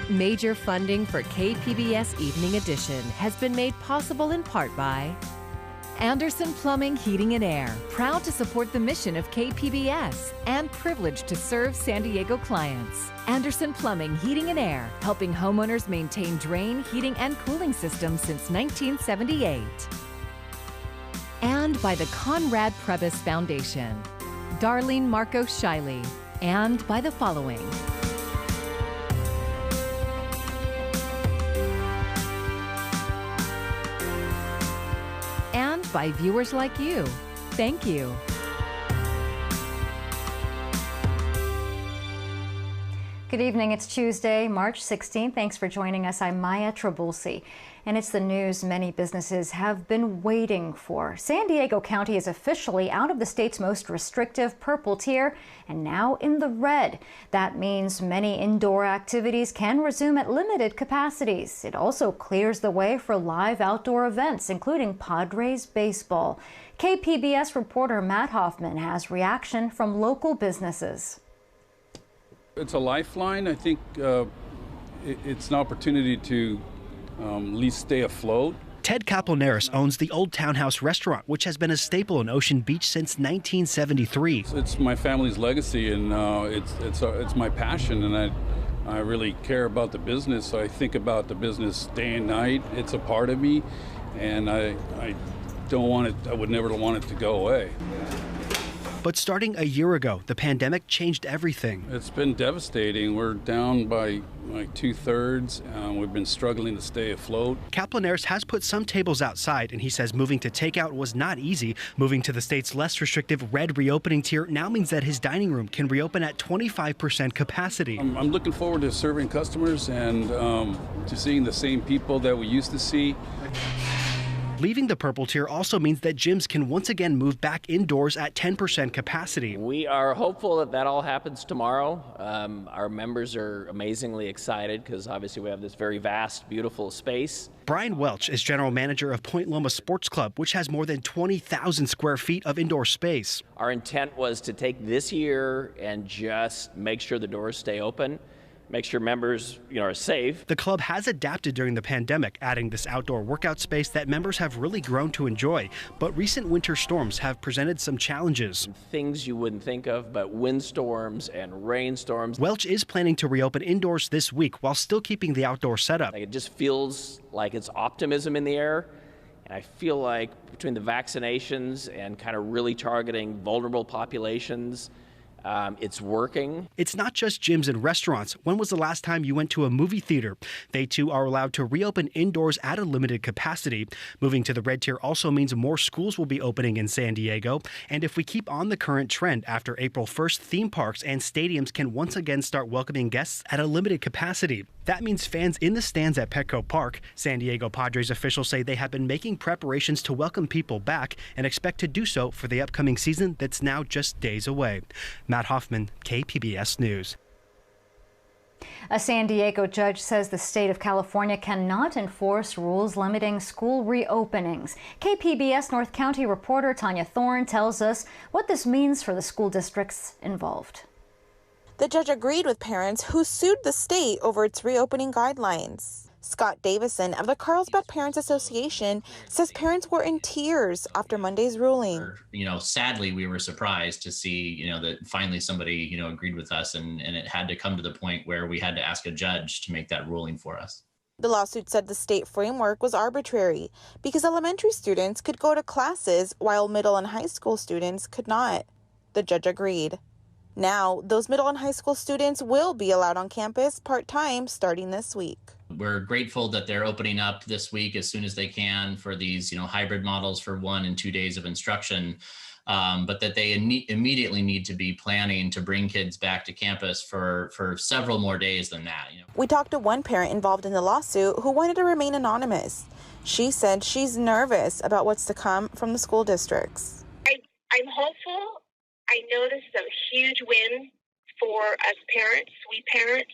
Major funding for KPBS Evening Edition has been made possible in part by Anderson Plumbing, Heating and Air, proud to support the mission of KPBS and privileged to serve San Diego clients. Anderson Plumbing, Heating and Air, helping homeowners maintain drain, heating, and cooling systems since 1978. And by the Conrad Prebys Foundation, Darlene Marco Shiley, and by the following. And by viewers like you. Thank you. Good evening. It's Tuesday, March 16th. Thanks for joining us. I'm Maya Trabulsi. And it's the news many businesses have been waiting for. San Diego County is officially out of the state's most restrictive purple tier and now in the red. That means many indoor activities can resume at limited capacities. It also clears the way for live outdoor events, including Padres baseball. KPBS reporter Matt Hoffman has reaction from local businesses. It's a lifeline. I think it's an opportunity to at least stay afloat. Ted Kaplaneris owns the Old Townhouse restaurant, which has been a staple in Ocean Beach since 1973. It's my family's legacy, and it's my passion, and I really care about the business. So I think about the business day and night. It's a part of me, and I don't want it. I would never want it to go away. But starting a year ago, the pandemic changed everything. It's been devastating. We're down by like 2/3. We've been struggling to stay afloat. Kaplaneris has put some tables outside, and he says moving to takeout was not easy. Moving to the state's less restrictive red reopening tier now means that his dining room can reopen at 25% capacity. I'm looking forward to serving customers and to seeing the same people that we used to see. Leaving the purple tier also means that gyms can once again move back indoors at 10% capacity. We are hopeful that that all happens tomorrow. Our members are amazingly excited because obviously we have this very vast, beautiful space. Brian Welch is general manager of Point Loma Sports Club, which has more than 20,000 square feet of indoor space. Our intent was to take this year and just make sure the doors stay open. Make sure members, are safe. The club has adapted during the pandemic, adding this outdoor workout space that members have really grown to enjoy. But recent winter storms have presented some challenges. Things you wouldn't think of, but windstorms and rainstorms. Welch is planning to reopen indoors this week while still keeping the outdoor setup. It just feels like it's optimism in the air. And I feel like between the vaccinations and kind of really targeting vulnerable populations, it's working. It's not just gyms and restaurants. When was the last time you went to a movie theater? They too are allowed to reopen indoors at a limited capacity. Moving to the red tier also means more schools will be opening in San Diego. And if we keep on the current trend, after April 1st, theme parks and stadiums can once again start welcoming guests at a limited capacity. That means fans in the stands at Petco Park. San Diego Padres officials say they have been making preparations to welcome people back and expect to do so for the upcoming season that's now just days away. Matt Hoffman, KPBS News. A San Diego judge says the state of California cannot enforce rules limiting school reopenings. KPBS North County reporter Tanya Thorne tells us what this means for the school districts involved. The judge agreed with parents who sued the state over its reopening guidelines. Scott Davison of the Carlsbad Parents Association says parents were in tears after Monday's ruling. Sadly, we were surprised to see, that finally somebody, agreed with us, and it had to come to the point where we had to ask a judge to make that ruling for us. The lawsuit said the state framework was arbitrary because elementary students could go to classes while middle and high school students could not. The judge agreed. Now, those middle and high school students will be allowed on campus part-time starting this week. We're grateful that they're opening up this week as soon as they can for these, hybrid models for 1 and 2 days of instruction, but that they immediately need to be planning to bring kids back to campus for several more days than that. We talked to one parent involved in the lawsuit who wanted to remain anonymous. She said she's nervous about what's to come from the school districts. I'm hopeful. I know this is a huge win for us parents, we parents.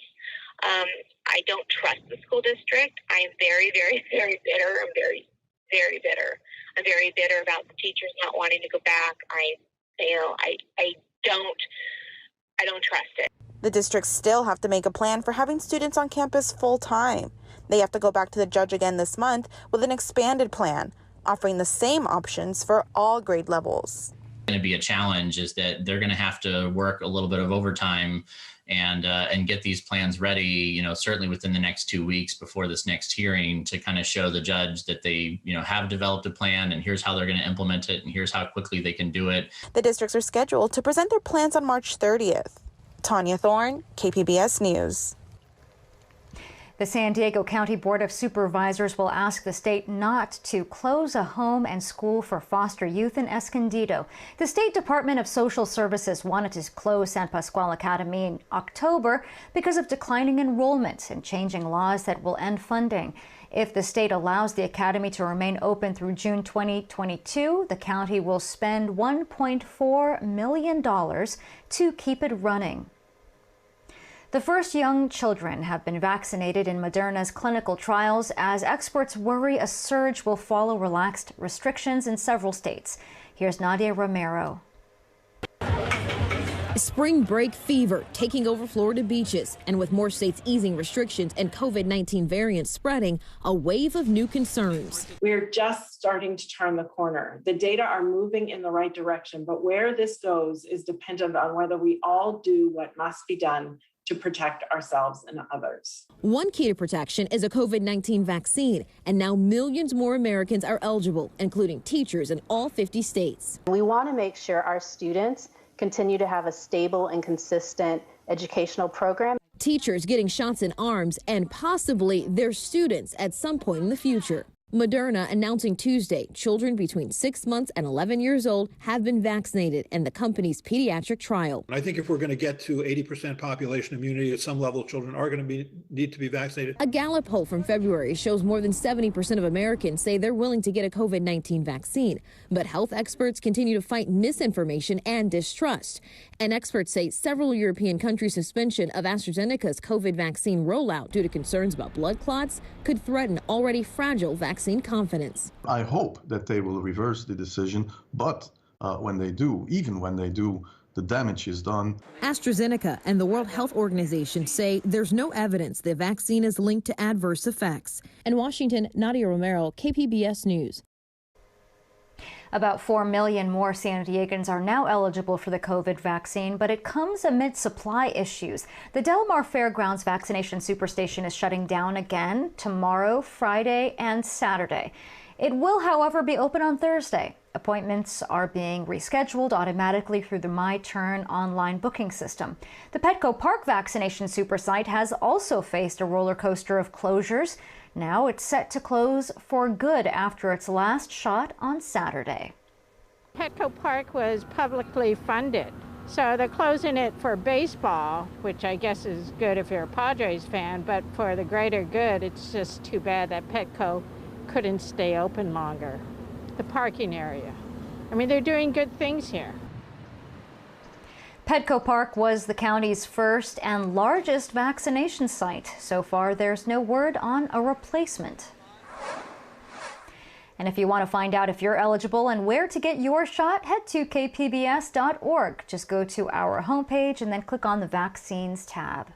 I don't trust the school district. I am very, very, very bitter. I'm very, very bitter. I'm very bitter about the teachers not wanting to go back. I don't I don't trust it. The districts still have to make a plan for having students on campus full time. They have to go back to the judge again this month with an expanded plan, offering the same options for all grade levels. Going to be a challenge is that they're going to have to work a little bit of overtime and get these plans ready, certainly within the next 2 weeks before this next hearing, to kind of show the judge that they, have developed a plan, and here's how they're going to implement it, and here's how quickly they can do it. The districts are scheduled to present their plans on March 30th. Tanya Thorne, KPBS News. The San Diego County Board of Supervisors will ask the state not to close a home and school for foster youth in Escondido. The State Department of Social Services wanted to close San Pascual Academy in October because of declining enrollment and changing laws that will end funding. If the state allows the academy to remain open through June 2022, the county will spend $1.4 million to keep it running. The first young children have been vaccinated in Moderna's clinical trials as experts worry a surge will follow relaxed restrictions in several states. Here's Nadia Romero. Spring break fever taking over Florida beaches, and with more states easing restrictions and COVID-19 variants spreading, a wave of new concerns. We're just starting to turn the corner. The data are moving in the right direction, but where this goes is dependent on whether we all do what must be done to protect ourselves and others. One key to protection is a COVID-19 vaccine, and now millions more Americans are eligible, including teachers in all 50 states. We want to make sure our students continue to have a stable and consistent educational program. Teachers getting shots in arms and possibly their students at some point in the future. Moderna announcing Tuesday children between 6 months and 11 years old have been vaccinated in the company's pediatric trial. I think if we're going to get to 80% population immunity, at some level, children are going to need to be vaccinated. A Gallup poll from February shows more than 70% of Americans say they're willing to get a COVID-19 vaccine. But health experts continue to fight misinformation and distrust. And experts say several European countries' suspension of AstraZeneca's COVID vaccine rollout due to concerns about blood clots could threaten already fragile vaccine confidence. I hope that they will reverse the decision, but when they do, even when they do, the damage is done. AstraZeneca and the World Health Organization say there's no evidence the vaccine is linked to adverse effects. In Washington, Nadia Romero, KPBS News. About 4 million more San Diegans are now eligible for the COVID vaccine, but it comes amid supply issues. The Del Mar Fairgrounds vaccination superstation is shutting down again tomorrow, Friday, and Saturday. It will, however, be open on Thursday. Appointments are being rescheduled automatically through the My Turn online booking system. The Petco Park vaccination supersite has also faced a roller coaster of closures. Now it's set to close for good after its last shot on Saturday. Petco Park was publicly funded, so they're closing it for baseball, which I guess is good if you're a Padres fan, but for the greater good, it's just too bad that Petco couldn't stay open longer. The parking area. I mean, they're doing good things here. Petco Park was the county's first and largest vaccination site. So far, there's no word on a replacement. And if you want to find out if you're eligible and where to get your shot, head to kpbs.org. Just go to our homepage and then click on the Vaccines tab.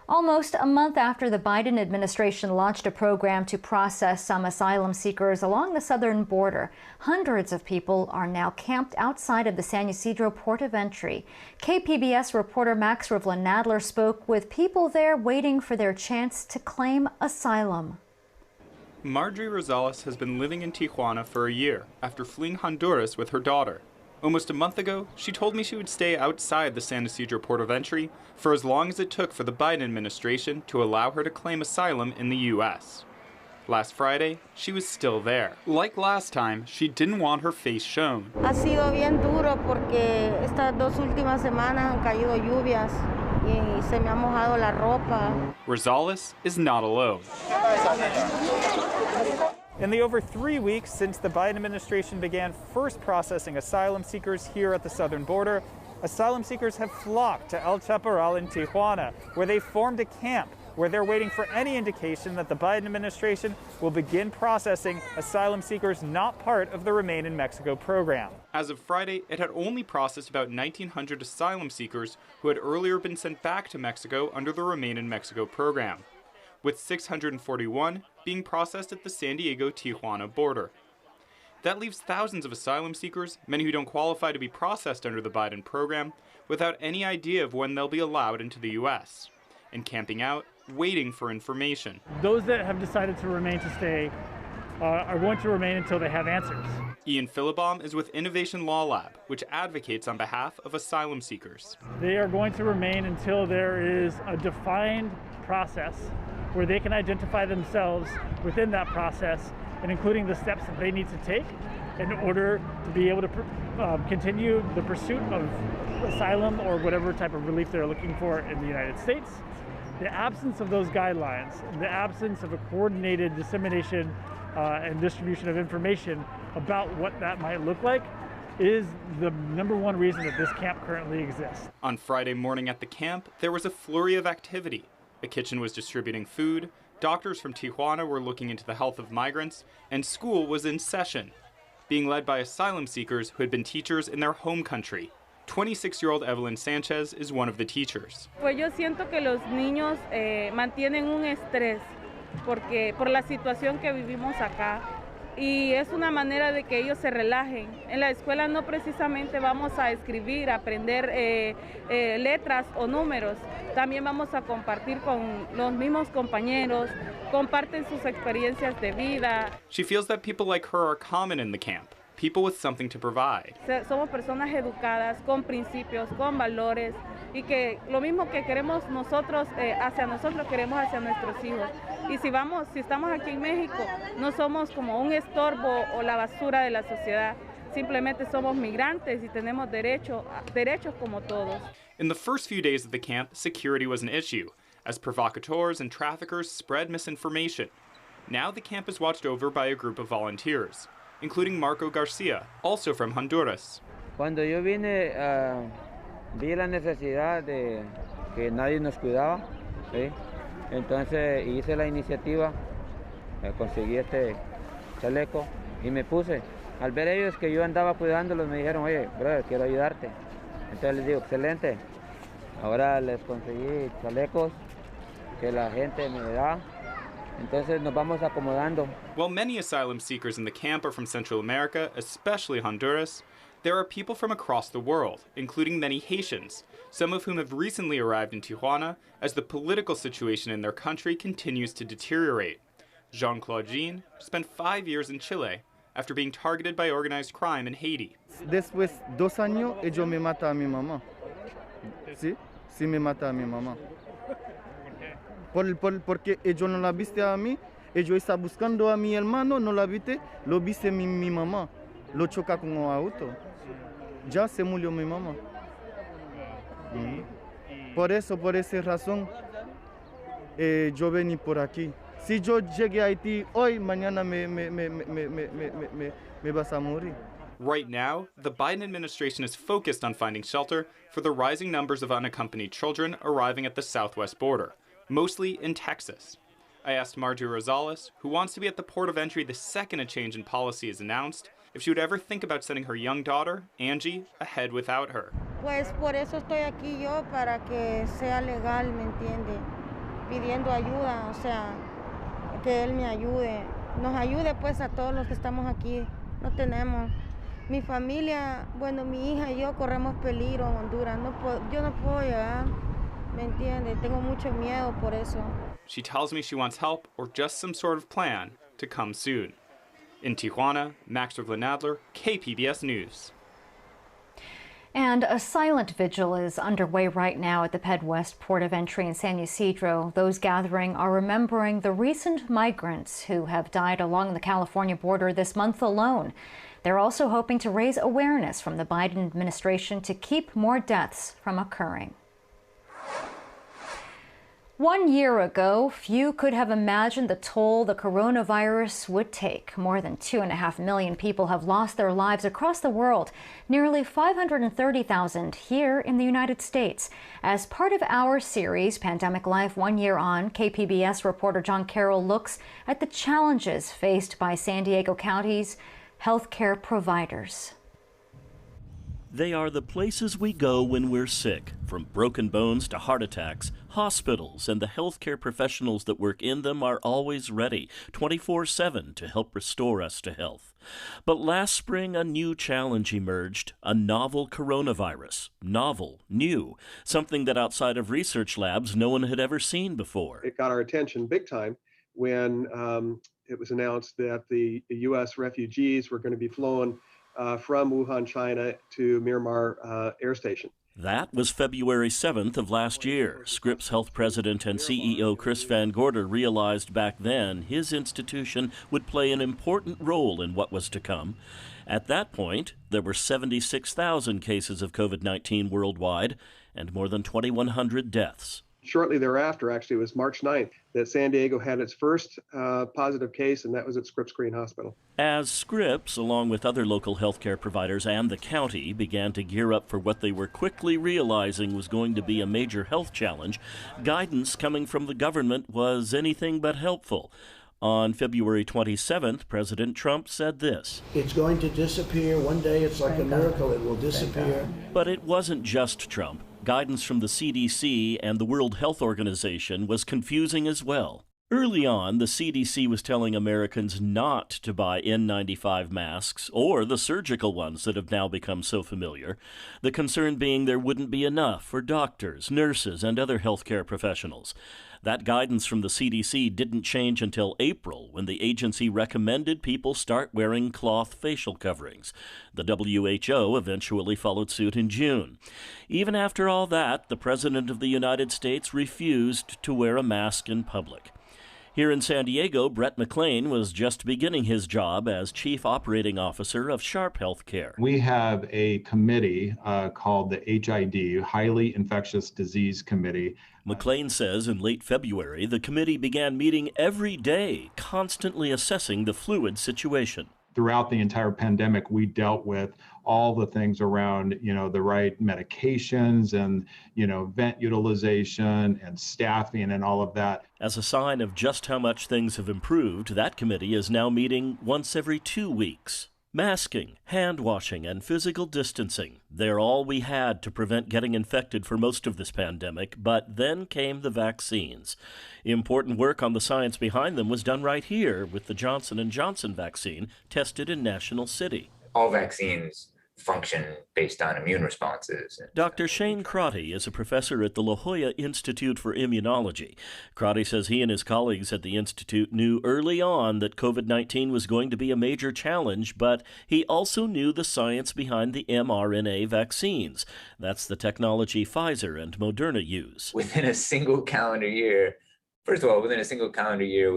Almost a month after the Biden administration launched a program to process some asylum seekers along the southern border, hundreds of people are now camped outside of the San Ysidro port of entry. KPBS reporter Max Rivlin-Nadler spoke with people there waiting for their chance to claim asylum. Marjorie Rosales has been living in Tijuana for a year after fleeing Honduras with her daughter. Almost a month ago, she told me she would stay outside the San Ysidro port of entry for as long as it took for the Biden administration to allow her to claim asylum in the U.S. Last Friday, she was still there. Like last time, she didn't want her face shown. Ha sido bien duro porque estas dos últimas semanas han caído lluvias y se me ha mojado la ropa. Rosales is not alone. In the over 3 weeks since the Biden administration began first processing asylum seekers here at the southern border, asylum seekers have flocked to El Chaparral in Tijuana, where they formed a camp where they're waiting for any indication that the Biden administration will begin processing asylum seekers not part of the Remain in Mexico program. As of Friday, it had only processed about 1,900 asylum seekers who had earlier been sent back to Mexico under the Remain in Mexico program, with 641 being processed at the San Diego-Tijuana border. That leaves thousands of asylum seekers, many who don't qualify to be processed under the Biden program, without any idea of when they'll be allowed into the U.S., and camping out, waiting for information. Those that have decided to remain to stay are going to remain until they have answers. Ian Philibaum is with Innovation Law Lab, which advocates on behalf of asylum seekers. They are going to remain until there is a defined process where they can identify themselves within that process, and including the steps that they need to take in order to be able to continue the pursuit of asylum or whatever type of relief they're looking for in the United States. The absence of those guidelines, the absence of a coordinated dissemination and distribution of information about what that might look like is the #1 reason that this camp currently exists. On Friday morning at the camp, there was a flurry of activity. A kitchen was distributing food, doctors from Tijuana were looking into the health of migrants, and school was in session, being led by asylum seekers who had been teachers in their home country. 26-year-old Evelyn Sanchez is one of the teachers. Pues yo siento que los niños mantienen un estrés porque por la situación que vivimos acá, y es una manera de que ellos se relajen. En la escuela no precisamente vamos a escribir, a aprender letras o números, también vamos a compartir con los mismos compañeros, comparten sus experiencias de vida. She feels that people like her are common in the camp, people with something to provide. Somos personas educadas, con principios, con valores, y que lo mismo que queremos nosotros hacia nosotros, queremos hacia nuestros hijos. Y si estamos aquí en México, no somos como un estorbo o la basura de la sociedad. Simplemente somos migrantes y tenemos derechos como todos. In the first few days of the camp, security was an issue, as provocateurs and traffickers spread misinformation. Now the camp is watched over by a group of volunteers, including Marco Garcia, also from Honduras. Cuando yo vine, vi la necesidad de que nadie nos cuidaba, ¿sí? Entonces hice la iniciativa, conseguí este chaleco y me puse. Al ver ellos que yo andaba cuidándolos, me dijeron, oye, brother, quiero ayudarte. Entonces les digo, excelente. Ahora les conseguí chalecos que la gente me da. Entonces nos vamos acomodando. While many asylum seekers in the camp are from Central America, especially Honduras, there are people from across the world, including many Haitians, some of whom have recently arrived in Tijuana as the political situation in their country continues to deteriorate. Jean-Claude Jean spent 5 years in Chile after being targeted by organized crime in Haiti. Después 2 años, ellos me matan a mi mamá. Sí, sí me mata a mi mamá. Porque ellos no la viste a mí, ellos están buscando a mi hermano, no la viste, lo viste mi mamá, lo choca con un auto. Ya se murió mi mamá. Por esa razón, yo vení por aquí. Si yo llegué a Haití hoy, mañana me vas a morir. Right now, the Biden administration is focused on finding shelter for the rising numbers of unaccompanied children arriving at the southwest border, mostly in Texas. I asked Marjorie Rosales, who wants to be at the port of entry the second a change in policy is announced, if she would ever think about sending her young daughter, Angie, ahead without her. Pues por eso estoy aquí yo, para que sea legal, ¿me entiende? Pidiendo ayuda, o sea, que él me ayude. Nos ayude pues a todos los que estamos aquí. No tenemos. Mi familia, bueno, mi hija y yo corremos peligro en Honduras. Yo no puedo llegar, ¿me entiende? Tengo mucho miedo por eso. She tells me she wants help or just some sort of plan to come soon. In Tijuana, Max Nadler, KPBS News. And a silent vigil is underway right now at the Ped West port of entry in San Ysidro. Those gathering are remembering the recent migrants who have died along the California border this month alone. They're also hoping to raise awareness from the Biden administration to keep more deaths from occurring. 1 year ago, few could have imagined the toll the coronavirus would take. More than 2.5 million people have lost their lives across the world, nearly 530,000 here in the United States. As part of our series, Pandemic Life 1 Year On, KPBS reporter John Carroll looks at the challenges faced by San Diego County's healthcare providers. They are the places we go when we're sick, from broken bones to heart attacks. Hospitals and the healthcare professionals that work in them are always ready, 24/7, to help restore us to health. But last spring, a new challenge emerged, a novel coronavirus. Novel, new, something that outside of research labs no one had ever seen before. It got our attention big time when it was announced that the U.S. refugees were going to be flown from Wuhan, China to Miramar Air Station. That was February 7th of last year. Scripps Health President and CEO Chris Van Gorder realized back then his institution would play an important role in what was to come. At that point, there were 76,000 cases of COVID-19 worldwide and more than 2,100 deaths. Shortly thereafter, actually, it was March 9th, that San Diego had its first positive case, and that was at Scripps Green Hospital. As Scripps, along with other local healthcare providers and the county, began to gear up for what they were quickly realizing was going to be a major health challenge, guidance coming from the government was anything but helpful. On February 27th, President Trump said this: "It's going to disappear. One day it's like a miracle. It will disappear." But it wasn't just Trump. Guidance from the CDC and the World Health Organization was confusing as well. Early on, the CDC was telling Americans not to buy N95 masks or the surgical ones that have now become so familiar, the concern being there wouldn't be enough for doctors, nurses, and other healthcare professionals. That guidance from the CDC didn't change until April, when the agency recommended people start wearing cloth facial coverings. The WHO eventually followed suit in June. Even after all that, the President of the United States refused to wear a mask in public. Here in San Diego, Brett McLean was just beginning his job as Chief Operating Officer of Sharp Healthcare. We have a committee called the HID, Highly Infectious Disease Committee. McLean says in late February, the committee began meeting every day, constantly assessing the fluid situation. Throughout the entire pandemic, we dealt with all the things around, the right medications and, vent utilization and staffing and all of that. As a sign of just how much things have improved, that committee is now meeting once every 2 weeks. Masking, hand washing, and physical distancing. They're all we had to prevent getting infected for most of this pandemic, but then came the vaccines. Important work on the science behind them was done right here with the Johnson & Johnson vaccine tested in National City. All vaccines function based on immune responses. Dr. Shane Crotty is a professor at the La Jolla Institute for Immunology. Crotty says he and his colleagues at the institute knew early on that COVID-19 was going to be a major challenge, but he also knew the science behind the mRNA vaccines. That's the technology Pfizer and Moderna use. Within a single calendar year, first of all, within a single calendar year,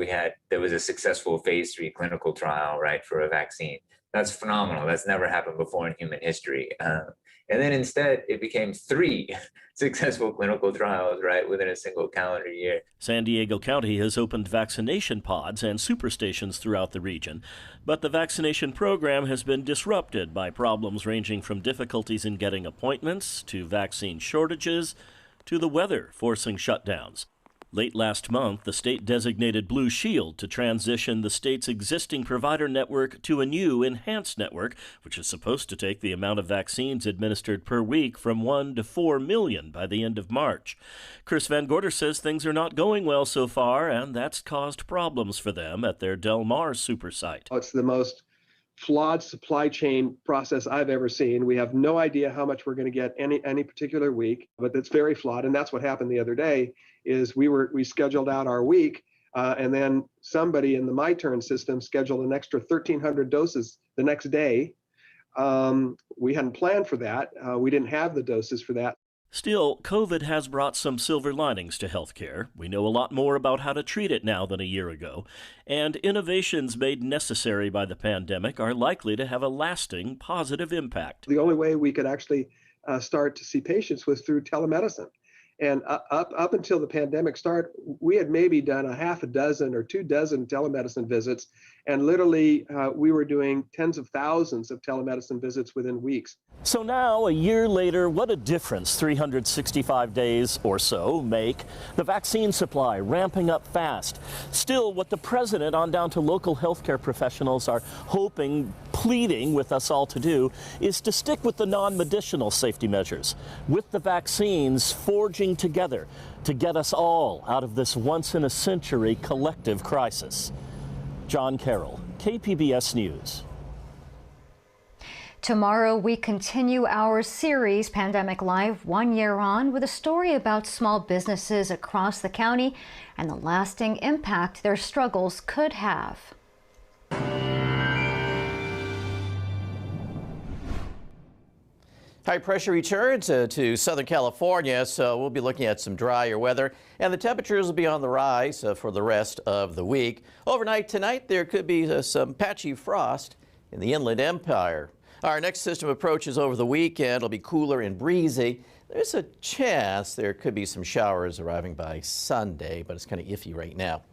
there was a successful phase 3 clinical trial, right, for a vaccine. That's phenomenal. That's never happened before in human history. And then instead, it became 3 successful clinical trials, right, within a single calendar year. San Diego County has opened vaccination pods and superstations throughout the region, but the vaccination program has been disrupted by problems ranging from difficulties in getting appointments to vaccine shortages to the weather forcing shutdowns. Late last month, the state designated Blue Shield to transition the state's existing provider network to a new enhanced network, which is supposed to take the amount of vaccines administered per week from 1 to 4 million by the end of March. Chris Van Gorder says things are not going well so far, and that's caused problems for them at their Del Mar super site. It's the most flawed supply chain process I've ever seen. We have no idea how much we're going to get any particular week, but it's very flawed. And that's what happened the other day. Is we scheduled out our week, and then somebody in the My Turn system scheduled an extra 1,300 doses the next day. We hadn't planned for that. We didn't have the doses for that. Still, COVID has brought some silver linings to healthcare. We know a lot more about how to treat it now than a year ago, and innovations made necessary by the pandemic are likely to have a lasting positive impact. The only way we could actually start to see patients was through telemedicine. And up until the pandemic started, we had maybe done a half a dozen or 24 telemedicine visits. And literally, we were doing tens of thousands of telemedicine visits within weeks. So now, a year later, what a difference 365 days or so make. The vaccine supply ramping up fast. Still, what the president on down to local healthcare professionals are hoping, pleading with us all to do, is to stick with the non-medicinal safety measures, with the vaccines forging together to get us all out of this once-in-a-century collective crisis. John Carroll, KPBS News. Tomorrow, we continue our series, Pandemic Live, 1 year on, with a story about small businesses across the county and the lasting impact their struggles could have. High pressure returns to Southern California, so we'll be looking at some drier weather, and the temperatures will be on the rise for the rest of the week. Overnight tonight, there could be some patchy frost in the Inland Empire. Our next system approaches over the weekend. It'll be cooler and breezy. There's a chance there could be some showers arriving by Sunday, but it's kind of iffy right now.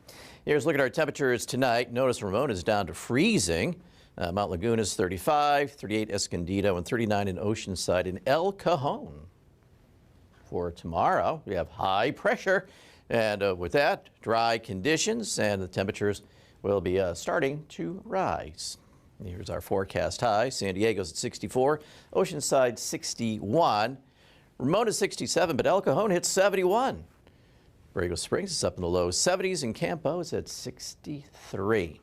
Here's a look at our temperatures tonight. Notice Ramona is down to freezing. Mount Laguna is 35, 38 Escondido, and 39 in Oceanside and El Cajon. For tomorrow, we have high pressure, and with that, dry conditions, and the temperatures will be starting to rise. Here's our forecast high. San Diego's at 64, Oceanside 61, Ramona 67, but El Cajon hits 71. Borrego Springs is up in the low 70s, and Campo is at 63.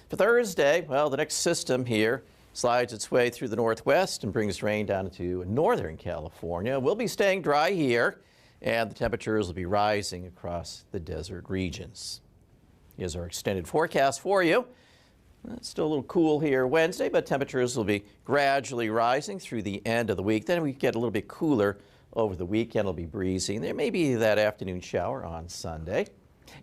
For Thursday, well, the next system here slides its way through the northwest and brings rain down into Northern California. We'll be staying dry here, and the temperatures will be rising across the desert regions. Here's our extended forecast for you. It's still a little cool here Wednesday, but temperatures will be gradually rising through the end of the week. Then we get a little bit cooler over the weekend. It'll be breezy. And there may be that afternoon shower on Sunday.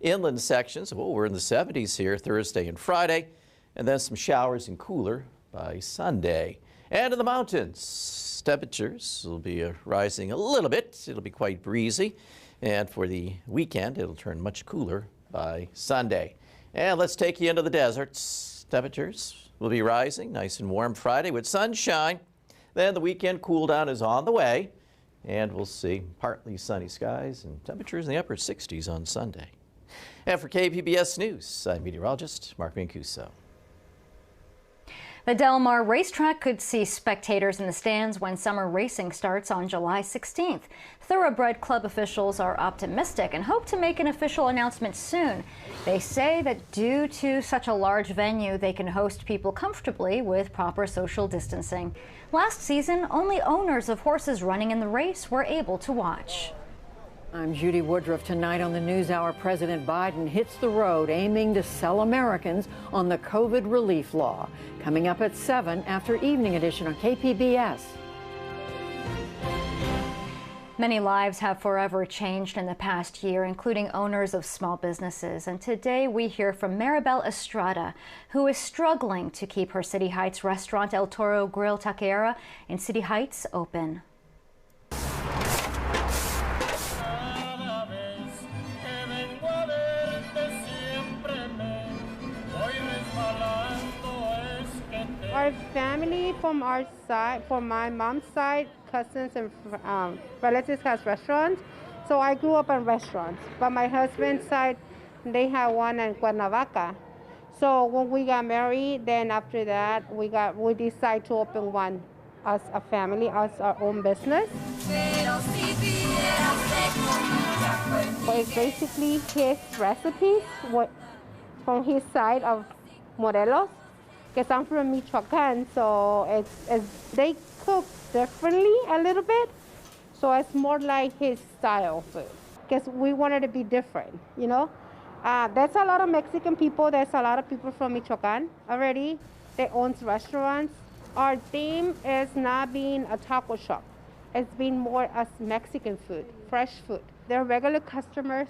Inland sections, well, we're in the 70s here Thursday and Friday, and then some showers and cooler by Sunday. And in the mountains, temperatures will be rising a little bit. It'll be quite breezy. And for the weekend, it'll turn much cooler by Sunday. And let's take you into the deserts. Temperatures will be rising nice and warm Friday with sunshine. Then the weekend cool down is on the way, and we'll see partly sunny skies and temperatures in the upper 60s on Sunday. And for KPBS News, I'm meteorologist Mark Mancuso. The Del Mar racetrack could see spectators in the stands when summer racing starts on July 16th. Thoroughbred Club officials are optimistic and hope to make an official announcement soon. They say that due to such a large venue, they can host people comfortably with proper social distancing. Last season, only owners of horses running in the race were able to watch. I'm Judy Woodruff. Tonight on the NewsHour, President Biden hits the road aiming to sell Americans on the COVID relief law. Coming up at 7 after Evening Edition on KPBS. Many lives have forever changed in the past year, including owners of small businesses. And today we hear from Maribel Estrada, who is struggling to keep her City Heights restaurant El Toro Grill Taqueria in City Heights open. Our family from our side, from my mom's side, cousins and relatives has restaurants. So I grew up in restaurants. But my husband's side, they have one in Cuernavaca. So when we got married, then after that, we decided to open one as a family, as our own business. So it's basically his recipes from his side of Morelos. Because I'm from Michoacan, so they cook differently a little bit. So it's more like his style food. Because we wanted to be different, you know. There's a lot of Mexican people. There's a lot of people from Michoacan already. They own restaurants. Our theme is not being a taco shop. It's been more as Mexican food, fresh food. They're regular customers,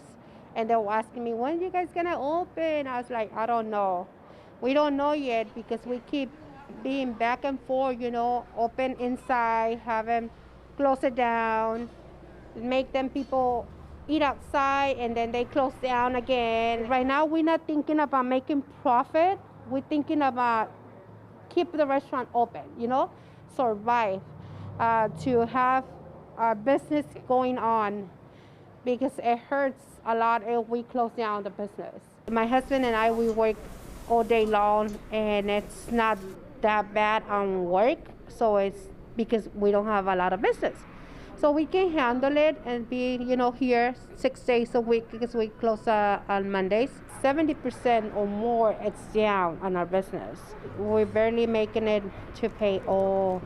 and they were asking me, when are you guys gonna open? I was like, I don't know. We don't know yet because we keep being back and forth, you know, open inside, have them close it down. make them people eat outside and then they close down again. Right now, we're not thinking about making profit. We're thinking about keep the restaurant open, survive, to have our business going on, because it hurts a lot if we close down the business. My husband and I, we work all day long, and it's not that bad on work, so it's because we don't have a lot of business. So we can handle it and be, here 6 days a week, because we close on Mondays. 70% or more, it's down on our business. We're barely making it to pay all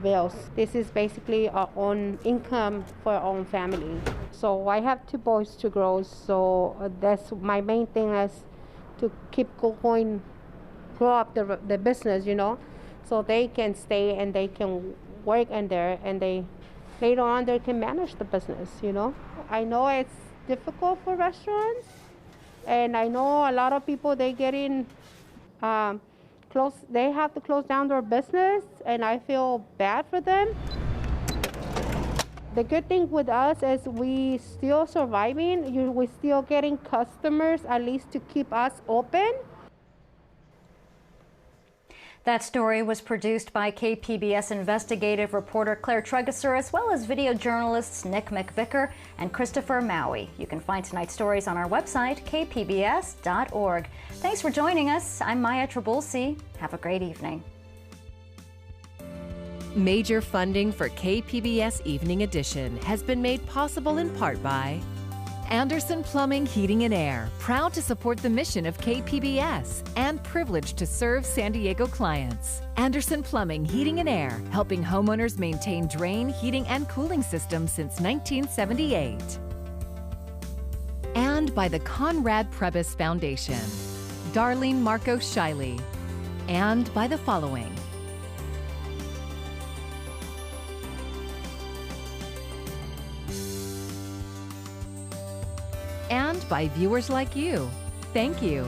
bills. This is basically our own income for our own family. So I have 2 boys to grow, so that's my main thing, is to keep going, grow up the business, so they can stay and they can work in there, and later on they can manage the business, I know it's difficult for restaurants, and I know a lot of people, they getting they have to close down their business, and I feel bad for them. The good thing with us is we still surviving. We're still getting customers, at least to keep us open. That story was produced by KPBS investigative reporter Claire Tregesser, as well as video journalists Nick McVicker and Christopher Maui. You can find tonight's stories on our website, kpbs.org. Thanks for joining us. I'm Maya Trabulsi. Have a great evening. Major funding for KPBS Evening Edition has been made possible in part by Anderson Plumbing, Heating and Air, proud to support the mission of KPBS and privileged to serve San Diego clients. Anderson Plumbing, Heating and Air, helping homeowners maintain drain, heating, and cooling systems since 1978. And by the Conrad Prebys Foundation, Darlene Marco Shiley, and by the following: and by viewers like you. Thank you.